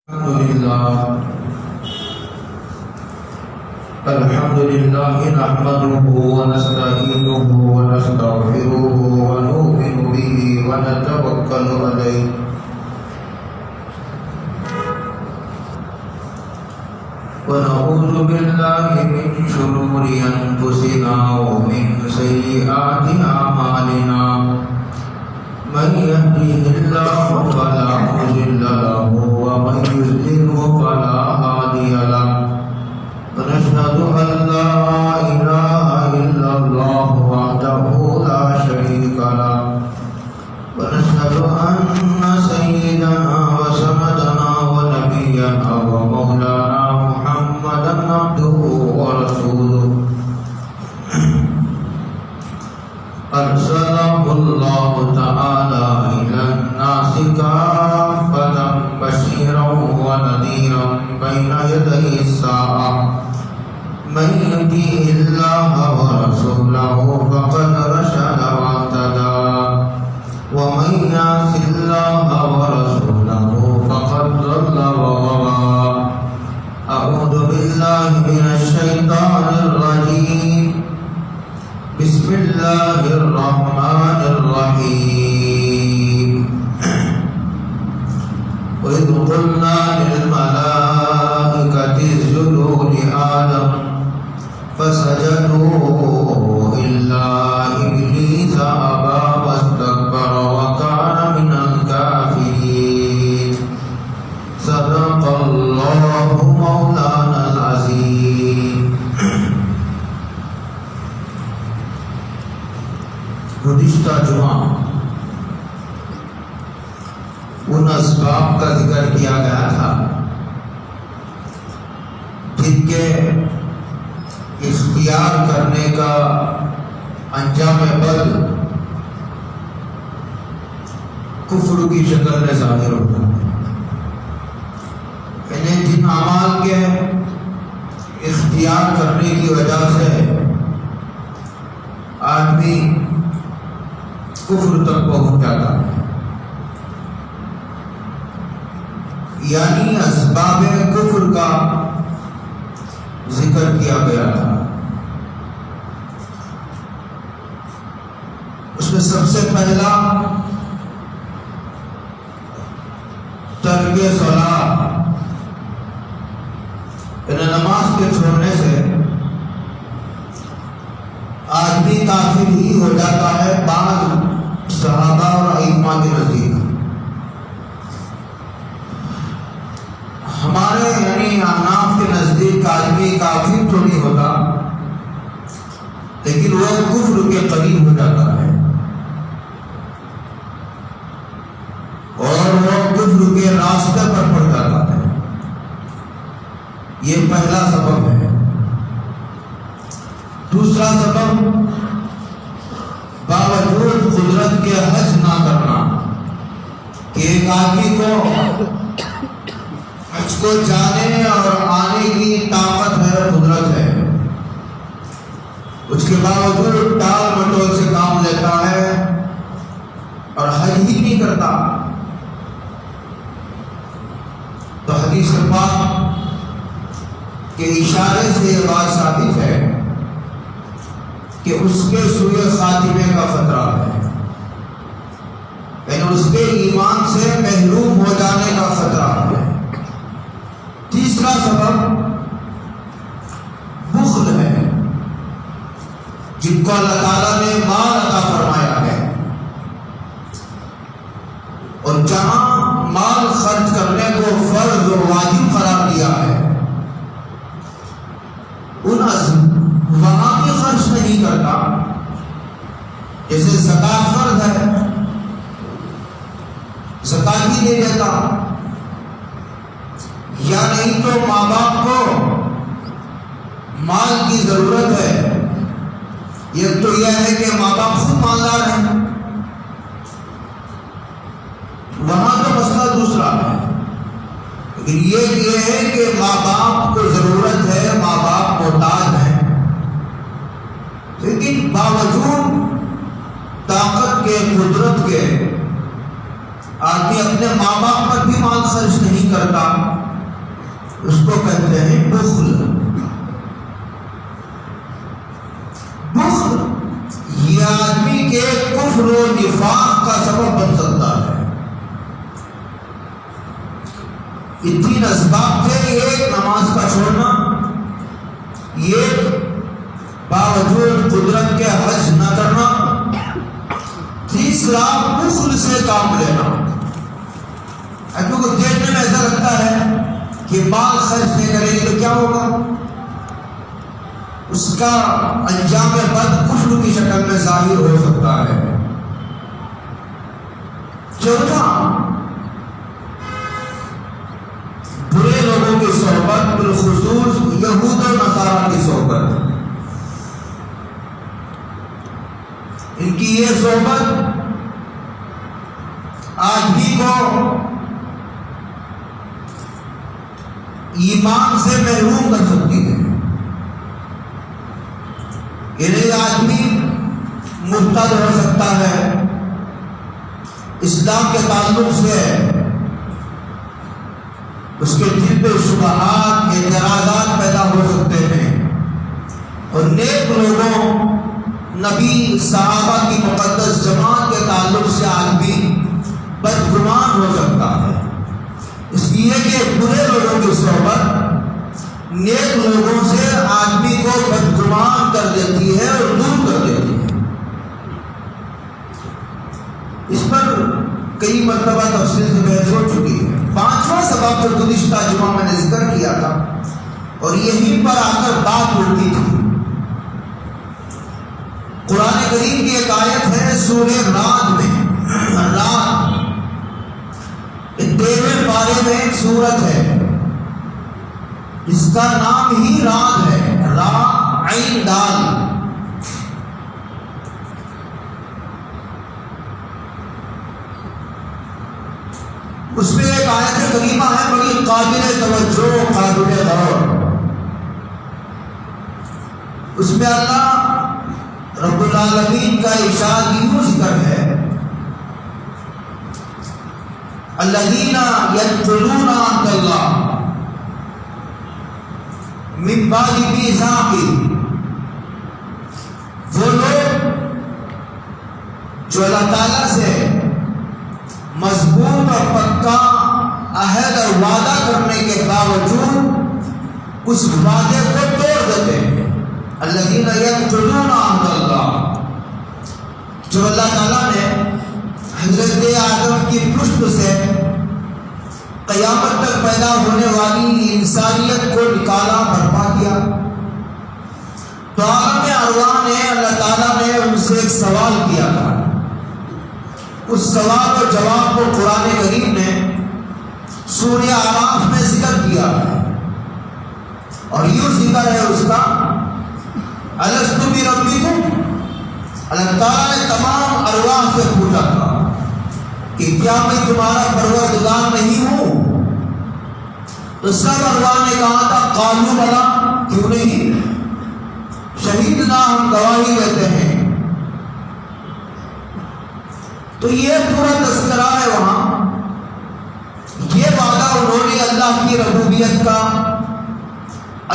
الحمد لله نحمده ونستعينه ونستغفره ونؤمن به ونتوكل عليه ونعوذ بالله من شرور أنفسنا ومن سيئات أعمالنا من يهده الله فلا مضل له ومن يضلل فلا هادي له ونشهد أن لا إله إلا الله وحده لا شريك له ونشهد أن سيدنا وسندنا ونبينا ومولانا محمدا عبده ورسوله أرسله الله تعالى إلى الناس كافة بشيرا ونذيرا بين يدي الساعة من يطع الله ورسوله فقد رشد واهتدى ومن يعص الله ورسوله فقد ضل وغوى أعوذ بالله من الشيطان الرجيم بسم الله الرحمن الرحيم وإذ قلنا للملائكة اسجدوا لآدم فسجدوا إلا إبليس أبى واستكبر وكان من الكافرين صدق الله مولانا العظيم. گزشتہ جمعہ ان اسباب کا ذکر کیا گیا تھا جن کے اختیار کرنے کا انجام بد کفر کی شکل میں ظاہر ہوتا ہے. یعنی جن اعمال کے اختیار کرنے کی وجہ سے آدمی کفر تک پہنچ جاتا ہے، یعنی اسباب کفر کا ذکر کیا گیا تھا. اس میں سب سے پہلا ترک صلاۃ، نماز کے چھوڑنے سے آدمی کافر ہی ہو جاتا ہے بعض صحابہ اور ائمہ کے نزدیک. ہمارے یعنی احناف کے نزدیک آدمی کافر تو نہیں ہوتا لیکن وہ کفر کے قریب ہو جاتا ہے اور وہ کفر کے راستے پر پڑ جاتا ہے. یہ پہلا سبب ہے. دوسرا سبب باوجود قدرت کے حج نہ کرنا، کہ ایک آدمی کو حج کو جانے اور آنے کی طاقت ہے، قدرت ہے، اس کے باوجود ٹال مٹول سے کام لیتا ہے اور حج ہی نہیں کرتا. تو حدیث پاک کے اشارے سے یہ بات ثابت ہے کہ اس کے سوء خاتمے کا خطرہ ہے، یعنی اس کے ایمان سے محروم ہو جانے کا خطرہ ہے. تیسرا سبب بخل ہے. جن کو اللہ تعالیٰ نے مال عطا فرمایا ہے اور جہاں مال خرچ کرنے کو فرض اور واجب قرار دیا ہے وہاں بھی خرچ نہیں کرتا. جیسے زکات فرض ہے، زکات ہی نہیں دیتا، یا نہیں تو ماں باپ کو مال کی ضرورت ہے. ایک تو یہ ہے کہ ماں باپ خود مالدار ہیں، وہاں تو مسئلہ دوسرا ہے. لیکن یہ ہے کہ ماں باپ کو ضرورت ہے، ماں باپ محتاج ہیں، لیکن باوجود طاقت کے، قدرت کے، آدمی اپنے ماں باپ پر بھی مال خرچ نہیں کرتا. اس کو کہتے ہیں بخل۔ بخل یہ آدمی کے کفر و نفاق کا سبب بن سکتا ہے۔ یہ تین اسباب تھے، ایک نماز کا چھوڑنا، ایک باوجود قدرت کے حج نہ کرنا، تیسرا بخل سے کام لینا۔ آدمی کو دیکھنے میں ایسا لگتا ہے کہ مال خرچ نہیں کرے گی تو کیا ہوگا، اس کا انجام بد کفر کی شکل میں ظاہر ہو سکتا ہے۔ چوتھا، برے لوگوں کی صحبت، بالخصوص یہود و نصارہ کی صحبت۔ ان کی یہ صحبت آدمی کو ایمان سے محروم کر سکتی ہے۔ یعنی آدمی مرتد ہو سکتا ہے، اسلام کے تعلق سے اس کے دل پہ شبہات، اعتراضات پیدا ہو سکتے ہیں، اور نیک لوگوں، نبی، صحابہ کی مقدس جماعت کے تعلق سے آدمی بدگمان ہو سکتا ہے۔ اس لیے کہ برے لوگوں کی صحبت نیک لوگوں سے آدمی کو بدگمان کر دیتی ہے اور دور کر دیتی ہے۔ اس پر کئی مرتبہ تفصیل سے بحث ہو چکی ہے۔ پانچواں سبب جو گزشتہ جمعہ میں نے ذکر کیا تھا اور یہیں پر آ کر بات ہوتی تھی، قرآن کریم کی ایک آیت ہے سورہ رعد میں، رعد 13ویں پارے میں ایک سورت ہے جس کا نام ہی رعد ہے، را عین دال۔ اس میں ایک آیت کریمہ ہے بڑی قابل توجہ، قابل غور۔ اس میں اللہ رب العالمین کا ارشاد یوں ذکر ہے، الذین یدخلون عہد اللہ من بعد میثاقہ، وہ لوگ جو اللہ تعالیٰ سے مضبوط اور پکا عہد اور وعدہ کرنے کے باوجود اس وعدے کو توڑ دیتے ہیں۔ الذین یدخلون عہد اللہ، جو اللہ تعالیٰ نے حضرت آدم کی پشت سے قیامت تک پیدا ہونے والی انسانیت کو نکالا، برپا کیا، تو عالم ارواح نے اللہ تعالیٰ نے ان سے ایک سوال کیا تھا۔ اس سوال اور جواب کو قرآن کریم نے سورہ اعراف میں ذکر کیا ہے، اور یوں ذکر ہے اس کا، الست بربکم، اللہ تعالیٰ نے تمام ارواح سے پوچھا تھا کہ کیا میں تمہارا پروردگار نہیں ہوں؟ تو سب ارواح نے کہا تھا قالوا بلا، کیوں نہیں، شہیدنا، ہم گواہی دیتے ہیں۔ تو یہ پورا تذکرہ ہے وہاں، یہ وعدہ انہوں نے اللہ کی ربوبیت کا،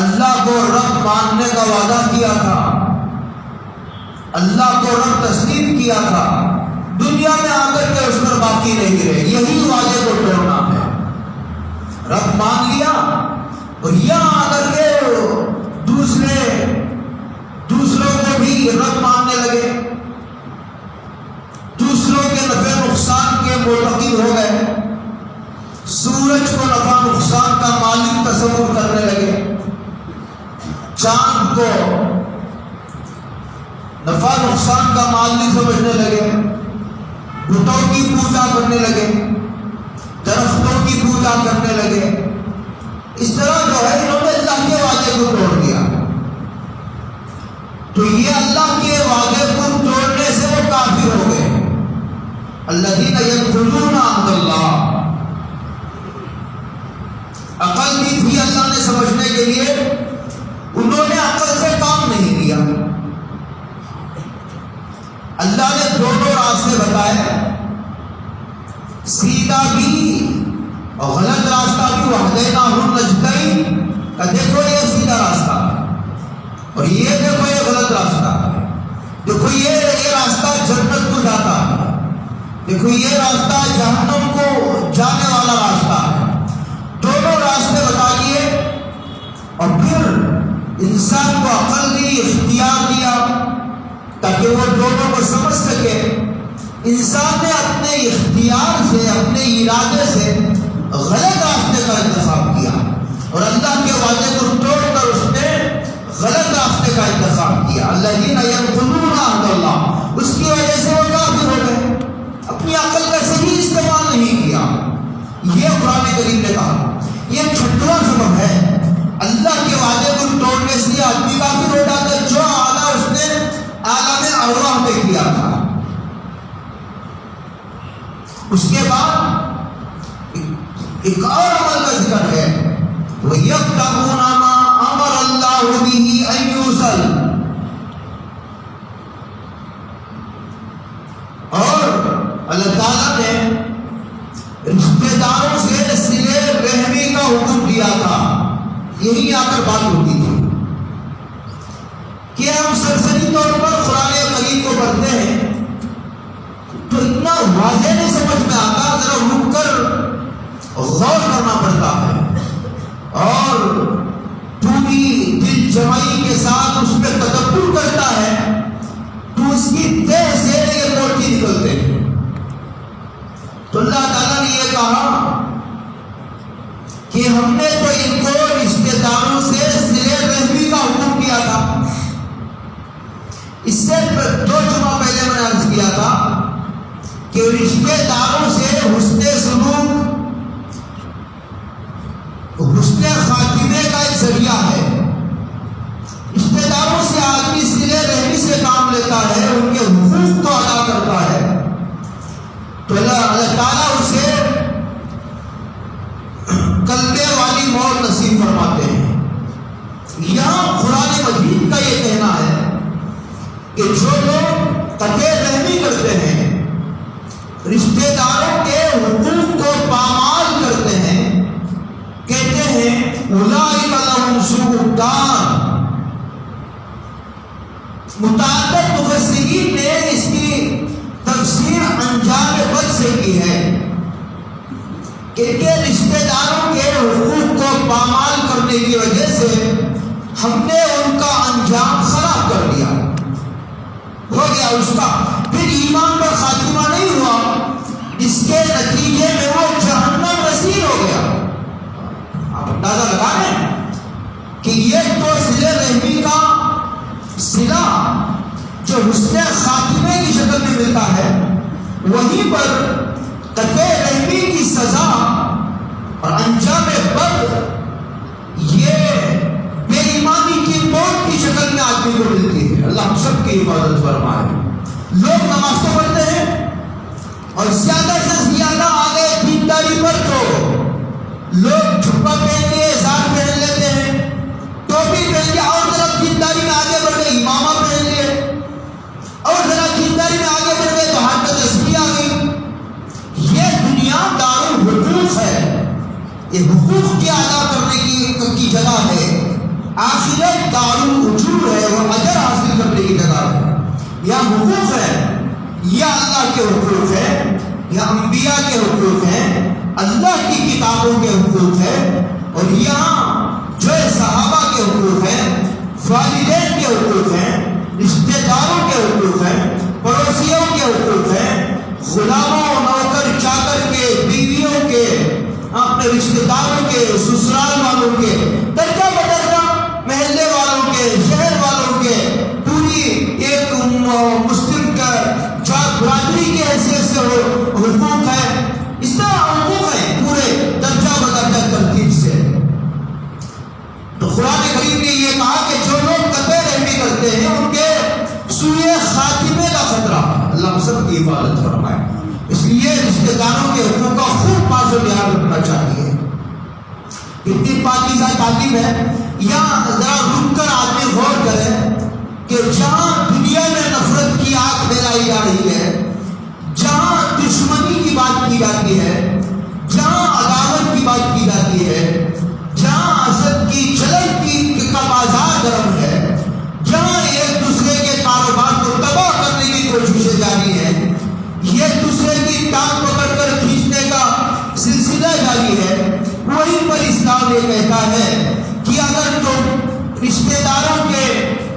اللہ کو رب ماننے کا وعدہ کیا تھا، اللہ کو رب تسلیم کیا تھا، دنیا میں آ کر کے اس پر باقی نہیں رہے۔ یہی وعدے کو توڑنا ہے، رب مان لیا اور یہاں آ کر کے دوسروں کو بھی رب ماننے لگے، دوسروں کے نفع نقصان کے معتقد ہو گئے، سورج کو نفع نقصان کا مالک تصور کرنے لگے، چاند کو نفع نقصان کا مالک سمجھنے لگے، بتوں کی پوجا کرنے لگے، درختوں کی پوجا کرنے لگے۔ اس طرح جو ہے انہوں نے اللہ کے وعدے کو توڑ دیا۔ تو یہ اللہ کے وعدے کو توڑنے سے وہ کافر ہو گئے۔ الذین یدخلون عہد اللہ، عقل بھی تھی اللہ نے سمجھنے کے لیے، انہوں نے عقل سے کام نہیں لیا۔ اللہ نے دونوں راستے بتائے، سیدھا بھی اور غلط راستہ بھی، وہدیناہ النجدین، کہ دیکھو یہ سیدھا راستہ ہے اور یہ دیکھو یہ غلط راستہ ہے، دیکھو یہ راستہ جنت کو جاتا ہے، دیکھو یہ راستہ جہنم کو جانے والا راستہ ہے، دونوں راستے بتا دیے اور پھر انسان کو عقل دی، اختیار دیا تاکہ وہ دونوں کو سمجھ سکے۔ انسان نے اپنے اختیار سے، اپنے ارادے سے غلط راستے کا انتخاب کیا اور اللہ کے وعدے کو توڑ کر اس نے غلط راستے کا انتخاب کیا۔ الذین ینقضون عہد اللہ، اس کی وجہ سے وہ کافر ہو گئے، اپنی عقل کا صحیح استعمال نہیں کیا۔ یہ قرآن کریم نے کہا یہ چھٹواں سبب ہے اللہ کے وعدے کو توڑنے سے آدمی کافر ہو جاتا ہے، جو اعلیٰ اس نے عالم ارواح میں کیا تھا۔ اس کے بعد ایک اور عمل کا ذکر ہے، وَيَبْتَغُونَ مَا أَمَرَ اللَّهُ بِهِ أَن يُوصَلَ، اور اللہ تعالیٰ نے رشتہ داروں سے صلہ رحمی کا حکم دیا تھا۔ یہی آ کر بات ہوتی تھی کہ ہم سرسری طور پر قرآن کریم کو پڑھتے ہیں تو اتنا واضح نہیں سمجھ میں آتا، ذرا رک کر غور کرنا پڑتا ہے اور پوری دل جمعی کے ساتھ اس پہ تدبر کرتا ہے تو اس کی تہ سے یہ موتی نکلتے ہیں۔ تو اللہ تعالیٰ نے یہ کہا کہ ہم نے تو ان کو رشتہ داروں سے صلہ رحمی کا حکم دیا تھا۔ اس سے 2 جمعہ پہلے میں نے عرض کیا تھا کہ رشتہ داروں سے حسن سلوک حسن خاتمے کا ایک ذریعہ ہے۔ رشتہ داروں سے آدمی صلہ رحمی سے کام لیتا ہے، ان کے حقوق کو ادا کرتا ہے تو اللہ تعالیٰ اسے کلبے والی موت نصیب فرماتے ہیں۔ یہاں قرآن مجید کا یہ کہنا ہے کہ جو لوگ قطع رحمی کرتے ہیں، رشتہ داروں کے حقوق کو پامال کرتے ہیں، کہتے ہیں اولئک لہم سوء الدار۔ متعدد مفسرین نے اس کی تفسیر انجام بد سے کی ہے کہ رشتہ داروں کے حقوق کو پامال کرنے کی وجہ سے ہم نے ان کا انجام خراب کر دیا، ہو گیا اس کا پھر ایمان پر خاتمہ نہیں ہوا، اس کے نتیجے میں وہ جہنم رسید ہو گیا۔ آپ اندازہ لگا رہے ہیں کہ یہ تو صلہ رحمی کا صلہ جو حسن خاتمے کی شکل میں ملتا ہے، وہیں پر قطع رحمی کی سزا اور انجام بد یہ بے ایمانی کی موت کی شکل میں آدمی کو ملتی ہے۔ اللہ ہم سب کی حفاظت فرمائے۔ لوگ نماز تو پڑھتے ہیں اور زیادہ سے زیادہ آگے دینداری پر تو لوگ جھپا پہن لیے، ازار پہن لیتے ہیں، ٹوپی پہن لیا، اور ذرا دینداری میں آگے بڑھ گئے امامہ پہن لیے، اور ذرا دینداری میں آگے بڑھ گئے تو ہاتھ میں تسبیح آ گئی۔ یہ دنیا دارالحقوق ہے، یہ حقوق کے ادا کرنے کی جگہ ہے۔ آخرت دارالعجور ہے، وہ اجر حاصل کرنے کی جگہ ہے۔ یہ حقوق ہے، یہ اللہ کے حقوق ہے، یہ انبیاء کے حقوق ہیں، اللہ کی کتابوں کے حقوق ہیں، اور یہاں جو صحابہ کے حقوق ہیں، والدین کے حقوق ہیں، رشتہ داروں کے حقوق ہیں، پڑوسیوں کے حقوق ہیں، غلاموں، نوکر چاکر کے، بیویوں کے، اپنے رشتہ داروں کے، سسرال والوں کے، درجہ بدرجہ محلے والوں کے، شہر والوں کے، پوری ایک مسلم کا جات برادری کی حیثیت سے حقوق ہے۔ اس طرح حقوق ہیں پورے درجہ بدرجہ ترتیب سے۔ تو قرآن کریم نے یہ کہا کہ جو لوگ قطع رحمی کرتے ہیں ان کے سوء خاتمے کا خطرہ، اللہ سب کی حفاظت فرمائے۔ اس لیے رشتہ داروں کے حقوق کا خوب پاس و دھیان رکھنا چاہیے۔ کتنی پاکیزہ تعلیم ہے، یا ذرا رک کر آدمی غور کرے کہ جہاں دنیا میں نفرت کی آگ پھیلائی جا رہی ہے، جہاں دشمنی کی بات کی جاتی ہے، جہاں عداوت کی بات کی جاتی ہے، جہاں حسد کی جلن ٹانگ پکڑ کر کھینچنے کا سلسلہ جاری ہے، وہیں پر اسلام یہ کہتا ہے کہ اگر تم رشتے داروں کے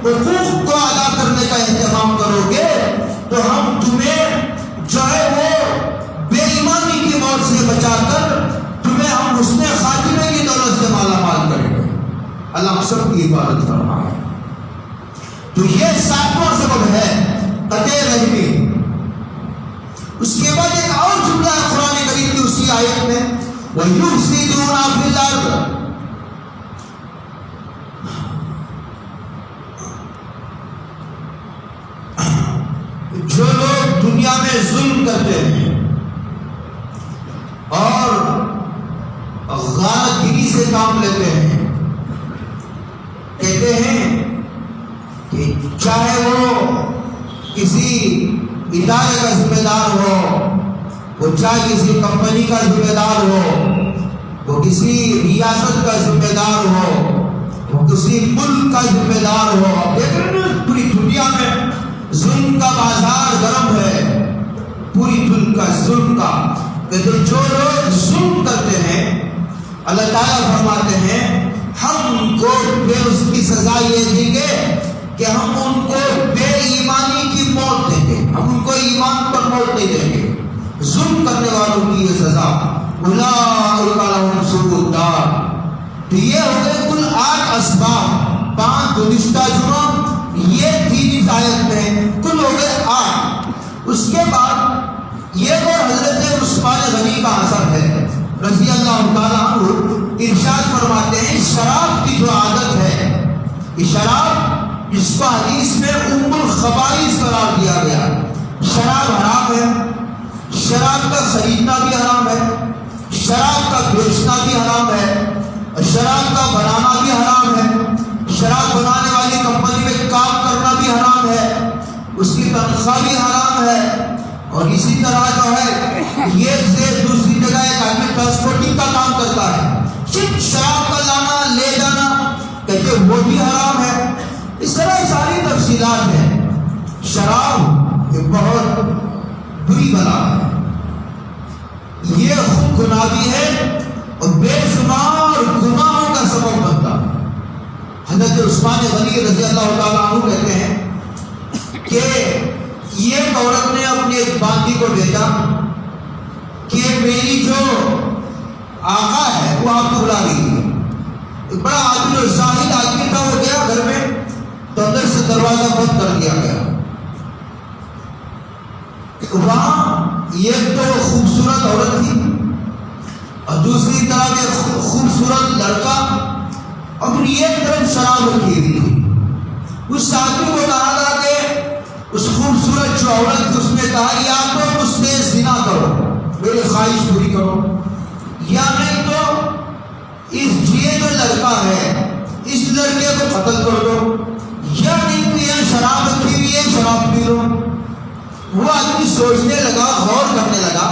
حقوق کو ادا کرنے کا اہتمام کرو گے تو ہم تمہیں جو ہے وہ بے ایمانی کی موت سے بچا کر تمہیں ہم حسن خاتمے کی دولت سے مالا مال کریں گے۔ اللہ سب کی عبادت فرمائے۔ تو یہ 7واں سبب ہے قطع رحمی۔ اس کے بعد ایک اور جملہ ہے قرآن کریم کی اسی آیت میں، وَيُفْسِدُونَ فِي الْأَرْضِ، جو لوگ دنیا میں ظلم کرتے ہیں اور غارت گیری سے کام لیتے ہیں، کہتے ہیں کہ چاہے وہ کسی ادارے کا ذمہ دار ہو، وہ چاہے کسی کمپنی کا ذمہ دار ہو، وہ کسی ریاست کا ذمہ دار ہو، وہ کسی ملک کا ذمہ دار ہو، لیکن پوری دنیا میں ظلم کا بازار گرم ہے، پوری دنیا ظلم کا۔ کہتے جو لوگ ظلم کرتے ہیں اللہ تعالیٰ فرماتے ہیں ہم کو اس کی سزا یہ دیں گے کہ ہم ان کو بے ایمانی کی موت دیں گے، ہم ان کو ایمان پر موت نہیں دیں گے۔ ظلم کرنے والوں کی یہ سزا، اولئک لہم سوء الدار۔ تو یہ ہو گئے کل 8 اسباب، 5 گزشتہ جمعہ، یہ 3 اس آیت میں، کل ہو گئے 8۔ اس کے بعد یہ اور حضرت عثمان غنی کا اثر ہے رضی اللہ تعالیٰ عنہ، ارشاد فرماتے ہیں شراب کی جو عادت ہے، یہ شراب جس کو حدیث میں ام الخبائث قرار دیا گیا، شراب حرام ہے، شراب کا خریدنا بھی حرام ہے، شراب کا بیچنا بھی حرام ہے، شراب کا بنانا بھی حرام ہے، شراب بنانے والی کمپنی میں کام کرنا بھی حرام ہے، اس کی تنخواہ بھی حرام ہے، اور اسی طرح جو ہے ایک سے دوسری جگہ ایک آدمی ٹرانسپورٹنگ کا کام کرتا ہے، صرف شراب کا لانا لے جانا کہتے وہ بھی حرام ہے۔ اس طرح ساری تفصیلات ہیں۔ شراب ایک بہت بری بلا ہے، یہ خود گناہ بھی ہے اور بے شمار گناہوں کا سبب بنتا ہے۔ حضرت عثمان غنی رضی اللہ تعالیٰ عنہ کہتے ہیں کہ یہ عورت نے اپنی ایک باندی کو بھیجا کہ میری جو آقا ہے وہ آپ کو بلا رہی ہے۔ ایک بڑا عادل اور زاہد آدمی تھا، وہ گیا گھر میں تو اندر سے دروازہ بند کر دیا گیا۔ وہاں ایک تو خوبصورت عورت تھی اور دوسری طرف ایک خوبصورت لڑکا، اور ایک طرف شراب رکھی ہوئی تھی۔ اس آدمی کو کہا تھا کہ اس خوبصورت جو عورت تھی اس نے کہا یا تو مجھ سے زنا کرو، میری خواہش پوری کرو، یا نہیں تو یہ جو لڑکا ہے اس لڑکے کو قتل کر دو، یا نہیں تو یہ شراب رکھی ہوئی ہے شراب پی لو۔ وہ آدمی سوچنے لگا، غور کرنے لگا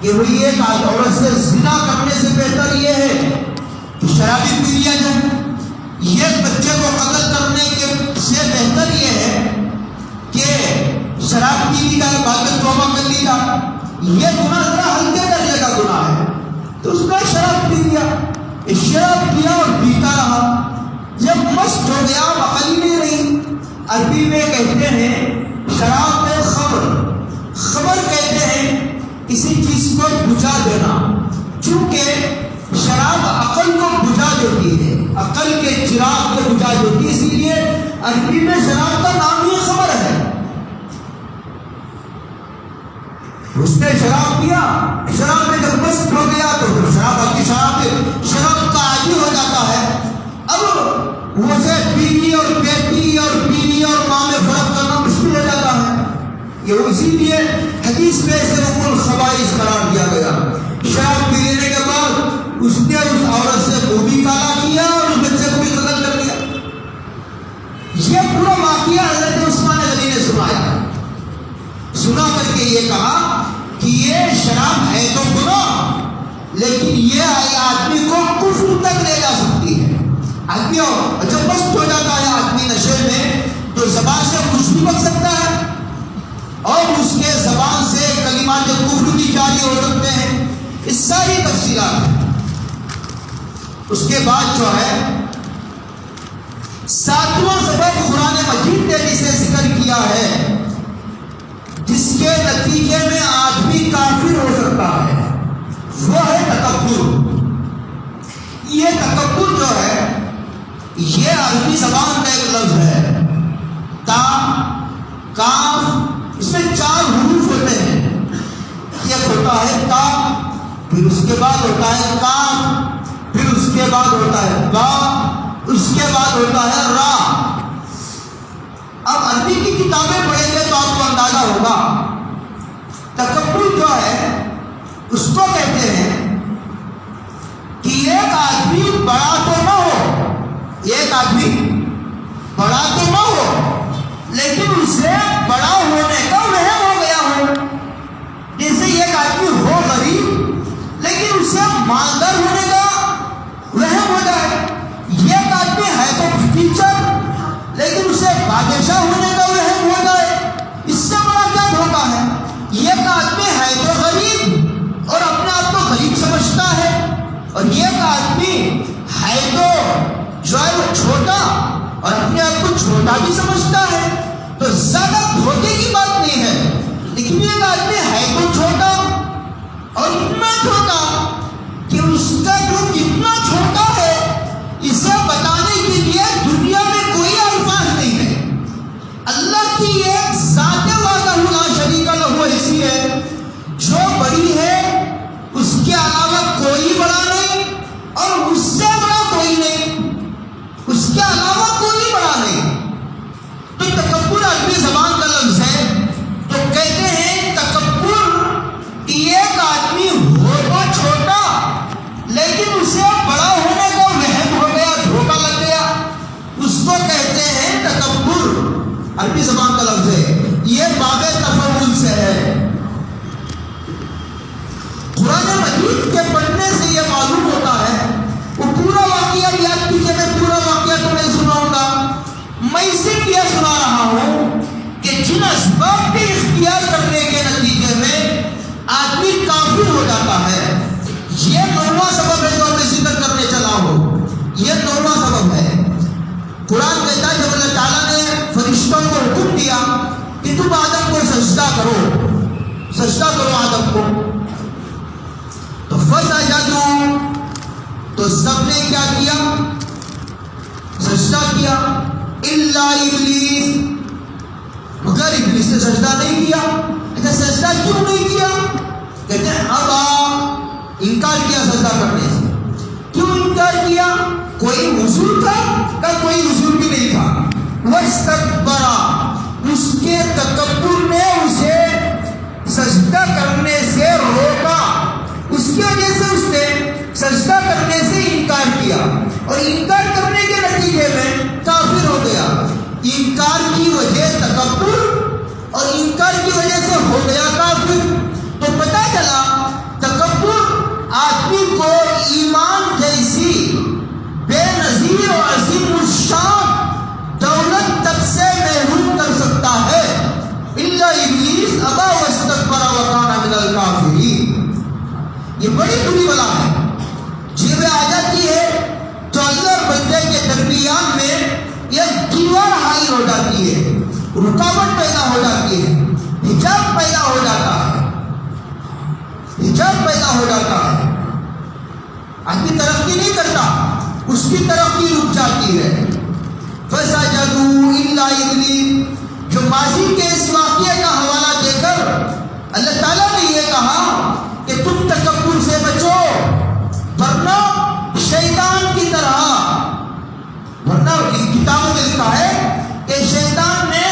کہ بھئی ایک عورت سے زنا کرنے سے بہتر یہ ہے کہ شرابی پی لیا جائے، یہ بچے کو قتل کرنے کے سے بہتر یہ ہے کہ شراب پی لی جائے، بعد میں توبہ کر لی جائے۔ یہ گناہ ذرا ہلکے درجے کا گناہ ہے، تو اس نے شراب پی لیا، شراب پیا اور پیتا رہا، جب مست ہو گیا عقل ہی نہیں رہی۔ عربی میں کہتے ہیں شراب میں خبر کہتے ہیں کسی چیز کو بجھا دینا، چونکہ شراب عقل کو بجھا دیتی ہے، عقل کے چراغ کو بجھا دیتی ہے، اسی لیے عربی میں شراب کا نام ہی خبر ہے۔ اس نے شراب پیا، شراب میں جب مست ہو گیا تو شراب کا عادی ہو جاتا ہے۔ اب اسے بیوی اور بیٹی اور بیوی اور ماں میں فرق کرنا مشکل ہو جاتا ہے۔ یہ اسی لیے حدیث میں اسے ام الخبائث قرار دیا گیا۔ شراب پی لینے کے بعد اس نے اس عورت سے منہ بھی کالا کیا اور اس بچے کو بھی قتل کر دیا۔ یہ پورا واقعہ حضرت عثمان غنی نے سنا کر کے یہ کہا کہ یہ شراب ہے تو گناہ، لیکن یہ آدمی کو کفر تک لے جا سکتی ہے۔ آدمی جب مست ہو جاتا ہے آدمی نشے میں تو زبان سے کچھ بھی بک سکتا ہے، اور اس کے زبان سے کلمات کفر بھی جاری ہو سکتے ہیں، اس ساری تفصیلات ہیں۔ اس کے بعد جو ہے 7واں سبب قرآن مجید نے جسے ذکر کیا ہے، جس کے نتیجے میں آدمی کافر ہو سکتا ہے، وہ ہے تکبر۔ یہ تکبر جو ہے یہ عربی زبان کا ایک لفظ ہے، تا کاف، اس میں 4 حروف ہوتے ہیں۔ ایک ہوتا ہے تا، پھر اس کے بعد ہوتا ہے کاف، پھر اس کے بعد ہوتا ہے با، اس کے بعد ہوتا ہے را۔ اب عربی کی کتابیں پڑھیں گے تو آپ کو اندازہ ہوگا تکبر جو ہے اس کو کہتے ہیں کہ ایک آدمی بڑا تو نہ ہو، ایک آدمی بڑا تو نہ ہو لیکن اسے بڑا ہونے کا وہم ہو گیا ہو۔ جیسے ایک آدمی ہو غریب لیکن اسے مالدار ہونے کا وہم ہو جائے، ایک آدمی ہے تو ٹیچر لیکن اسے بادشاہ ہونے کا وہم ہو جائے، اس سے بڑا کیا دھوکہ ہے۔ ایک آدمی ہے تو غریب اور اپنے آپ کو غریب سمجھتا ہے، اور ایک آدمی ہے تو جو ہے وہ چھوٹا اور اپنے آپ کو چھوٹا بھی سمجھتا ہے، تو زیادہ دھوکے کی بات نہیں ہے۔ لیکن ایک آدمی ہے تو چھوٹا اور اتنا چھوٹا کہ اس کا جو کتنا چھوٹا ہے اسے بتانے کے لیے دنیا میں کوئی الفاظ نہیں ہے۔ اللہ کی ایک ذات وحدہ لا شریک لہ ایسی ہے جو بڑی ہے، اس کے علاوہ کوئی بڑا نہیں اور اس سے بڑا کوئی نہیں، اس کے علاوہ کوئی بڑا نہیں۔ تو تکبر عربی زبان کا لفظ ہے، تو کہتے ہیں تکبر ایک آدمی ہو تو چھوٹا لیکن اسے بڑا ہونے کا وہم ہو گیا، دھوکہ لگ گیا، اس کو کہتے ہیں تکبر، عربی زبان کا لفظ ہے۔ یہ باب تفضل سے ہے۔ قرآن مجید کے پڑھنے سے یہ معلوم ہوتا ہے، وہ پورا واقعہ یاد کیجیے، میں پورا واقعہ تو نہیں سناؤں گا، میں صرف یہ سنا رہا ہوں کہ جن اسباب کے اختیار کرنے کے نتیجے میں آدمی کافر ہو جاتا ہے، یہ 9واں سبب ہے جو میں ذکر کرنے چلا ہوں، یہ 9واں سبب ہے۔ قرآن کہتا ہے جب اللہ تعالیٰ نے فرشتوں کو حکم دیا کہ تم آدم کو سجدہ کرو، سجدہ کرو آدم کو، تو فسجدوا، تو سب نے کیا کیا؟ سجدہ کیا، الا ابلیس، مگر ابلیس نے سجدہ نہیں کیا۔ اچھا سجدہ کیوں نہیں کیا؟ کہتے ہیں ابا، انکار کیا سجدہ کرنے سے۔ کیوں انکار کیا؟ کوئی حضور تھا کا کوئی حضور بھی نہیں تھا، واستکبر، اس کے تکبر نے اسے سجدہ کرنے سے روکا، اس کی وجہ سے اس نے سجدہ کرنے سے انکار کیا، اور انکار کرنے کے نتیجے میں کافر ہو گیا۔ انکار کی وجہ تکبر اور انکار کی وجہ سے ہو گیا کافر۔ تو پتہ چلا تکبر آدمی کو ایمان جیسی بے نظیر اور عظیم الشان دولت تک سے محروم کر سکتا ہے۔ الا ابلیس ابا واستکبر وکان من الکافرین، یہ بڑی بری بلا ہے۔ جب آ جاتی ہے تو اللہ اور بندے کے درمیان میں ایک دیوار حائل ہو جاتی ہے، رکاوٹ پیدا ہو جاتی ہے، حجاب پیدا ہو جاتا ہے، حجاب پیدا ہو جاتا ہے۔ آدمی ترقی نہیں کرتا، اس کی ترقی رک جاتی ہے۔ فسجدوا الا ابلیس، جو ماضی کے اس واقعے کا حوالہ دے کر اللہ تعالیٰ نے یہ کہا کہ تم تکبر سے بچو، ورنہ شیطان کی طرح، ورنہ کتابوں میں لکھا ہے کہ شیطان نے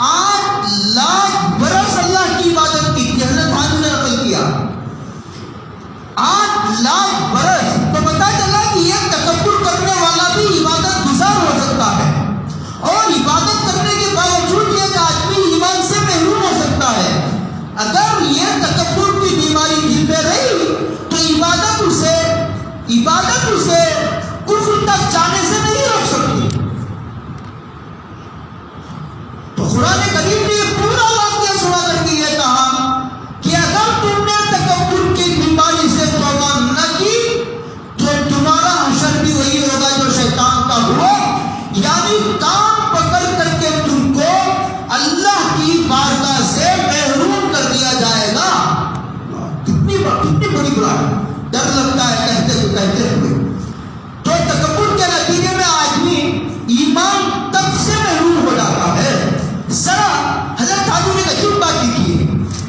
8 لاکھ برس اللہ کی عبادت کی، حضرت حاجی نے نقل کیا 8 لاکھ برس۔ تو پتہ چلا کہ یہ تکبر کرنے والا بھی عبادت گزار ہو سکتا ہے، اور عبادت کرنے کے باوجود یہ آدمی ایمان سے محروم ہو سکتا ہے۔ اگر یہ تکبر کی بیماری یعنی کام پکڑ کر کے تم کو اللہ کی بارگاہ سے محروم کر دیا جائے گا. کتنی بڑی برائی، ڈر لگتا ہے کہتے ہوئے. تو تکبر کے نتیجے میں آدمی ایمان تب سے محروم ہو جاتا ہے. ذرا حضرت علی نے عجیب بات لکھی ہے.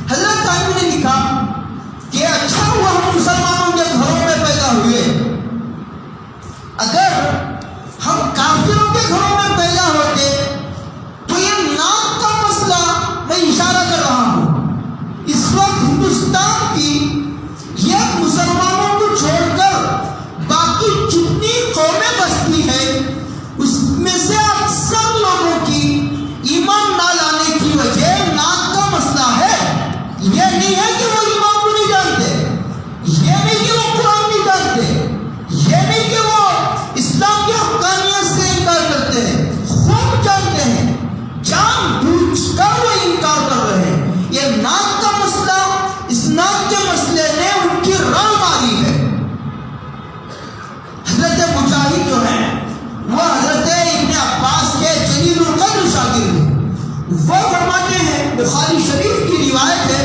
حضرت علی نے لکھا کہ اچھا ہوا ہم مسلمانوں کے گھروں میں پیدا ہوئے، اگر ہم کافروں کے گھروں میں پیدا ہوتے تو یہ نام کا مسئلہ، میں اشارہ کر رہا ہوں، اس وقت ہندوستان کی یہ مسلمانوں کو چھوڑ کر باقی جتنی قومیں بستی ہے اس میں سے اکثر لوگوں کی ایمان نہ لانے کی وجہ نام کا مسئلہ ہے. یہ نہیں ہے کہ وہ ایمان کو نہیں جانتے، یہ نہیں کہ وہ قرآن نہیں جانتے، یہ نہیں کہ وہ اسلام کی حقانیت سے انکار کرتے ہیں، خوب جانتے ہیں، جان بوجھ کر وہ انکار کر رہے ہیں. یہ نام کا مسئلہ، اس نام کے مسئلے نے ان کی راہ ماری ہے. حضرت مجاہد جو ہیں وہ حضرت ابن عباس کے جلیل القدر شاگرد ہیں. وہ فرماتے ہیں، بخاری شریف کی روایت ہے،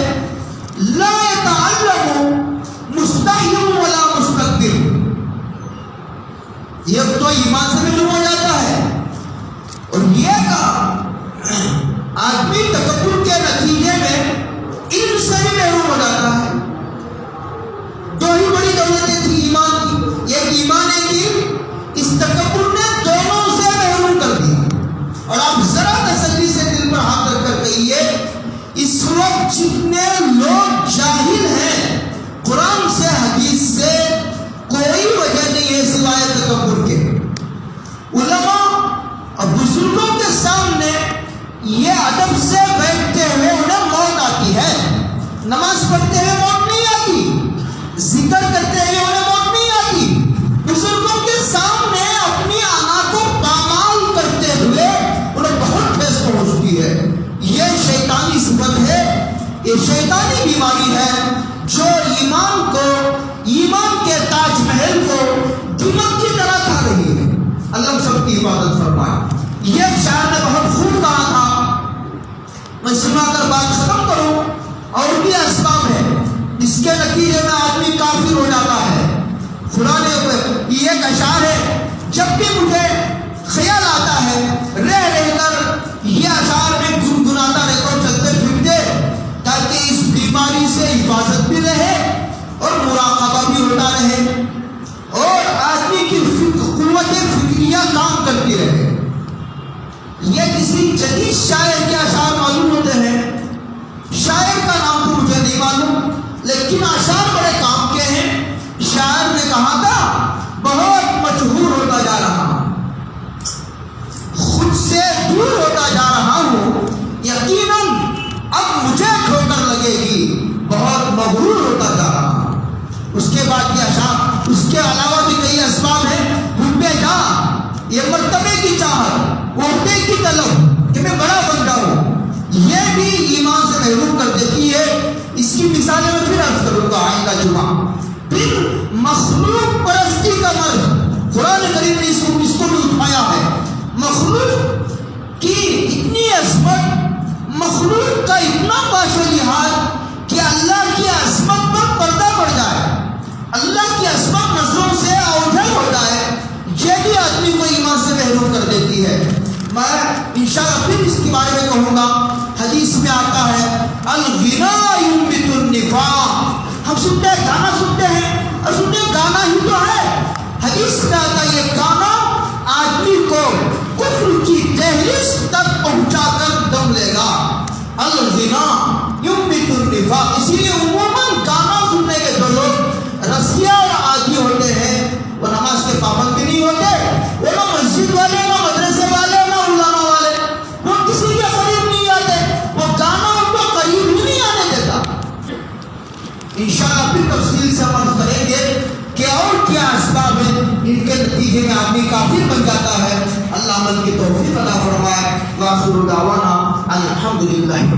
لا يتعلم مستحی ولا مستكبر. یہ تو ایمان سے محروم ہو جاتا ہے. اور یہ کہا آدمی تکبر کے نتیجے میں علم سے بھی محروم ہو جاتا ہے. دو ہی بڑی دولتیں تھیں ایمان کی، ایک ایمان ہے کہ اس تکبر نے دونوں سے محروم کر دیا. اور آپ ذرا تسلی سے دل پر ہاتھ رکھ کر کہیے، اس وقت جتنے لوگ جاہل ہیں قرآن سے حدیث سے، کوئی وجہ نہیں ہے سوائے تکبر کے. علماء اور بزرگوں کے سامنے یہ ادب سے بیٹھتے ہوئے انہیں موت آتی ہے. نماز پڑھتے ہوئے موت نہیں آتی، ذکر کرتے ہوئے انہیں موت نہیں آتی. بزرگوں کے سامنے اپنی انا کو پامال کرتے ہوئے انہیں بہت ٹھیس پہنچتی ہے. یہ شیطانی صفت ہے، یہ شیطانی بیماری ہے جو ایمان کو، ایمان کے تاج محل کو دمک کی طرح کھا رہی ہے. اللہ سب کی حفاظت فرمائے. یہ شاعر نے بہت خوب کہا تھا، میں سنا کر بات ختم کروں. اور بھی اسباب ہے اس کے نتیجے میں آدمی کافر ہو جاتا ہے. خدا نے یہ ایک اشعار ہے، جب بھی مجھے خیال آتا ہے رہ کر یہ اشعار میں گنگناتا رہتا ہوں چلتے پھرتے، تاکہ اس بیماری سے حفاظت بھی رہے اور مراقبہ بھی ہوتا رہے اور آدمی کی قوت فکریہ کام کرتی رہے. یہ کسی جدید شاعر کے اشعار معلوم ہوتے ہیں. شاعر کا نام تو مجھے نہیں معلوم، لیکن اشعار بڑے کام کے ہیں. شاعر نے کہا تھا، بہت مشہور ہوتا جا رہا ہوں، خود سے دور ہوتا جا رہا ہوں، یقیناً اب مجھے ٹھوکر لگے گی، بہت مغرور ہوتا جا رہا ہوں. اس کے بعد یہ اشعار، اس کے علاوہ بھی کئی اسباب ہیں. حبے جاں، یہ مرتبے کی چاہت، عہدے کی طلب کہ میں بڑا بن جاؤں، یہ بھی ایمان سے محروم کر دیتی ہے. اس کی مثالیں میں پھر عرض کروں گا آئندہ جمعہ. پھر مخلوق پرستی کا مرض، قرآن کریم نے اس کو بھی اٹھایا ہے. مخلوق کی اتنی عظمت، مخلوق کا اتنا پاش و لحاظ کہ اللہ کی عظمت پر پردہ پڑ جائے، اللہ کی عظمت نظروں سے اوجھل ہو جائے، یہ بھی آدمی کو ایمان سے محروم کر دیتی ہے. میں انشاءاللہ پھر اس کے بارے میں کہوں گا. حدیث میں آتا ہے، الغنا ينبت النفاق. ہم سنتے ہیں، گانا سنتے ہیں اور سنتے ہیں گانا ہی تو ہے. حدیث میں آتا ہے یہ گانا آدمی کو کفر کی دہلیز تک پہنچا کر دم لے گا. الغنا ينبت النفاق. اسی لیے عموماً گانا سننے کے جو لوگ رسیا اور عادی ہوتے ہیں وہ نماز کے پابند بھی نہیں ہوتے. وہ نہ مسجد والے، نہ مدرسے والے، نہ علماء والے، وہ کسی کے قریب نہیں آتے. وہ گانا ان کو قریب ہی نہیں آنے دیتا. انشاءاللہ پھر تفصیل سے عمل کریں گے کہ اور کیا اسباب ہیں ان کے نتیجے میں آدمی کافر بن جاتا ہے. اللہ عمل کی توفیق عطا فرمائے. وآخر دعوانا الحمدللہ.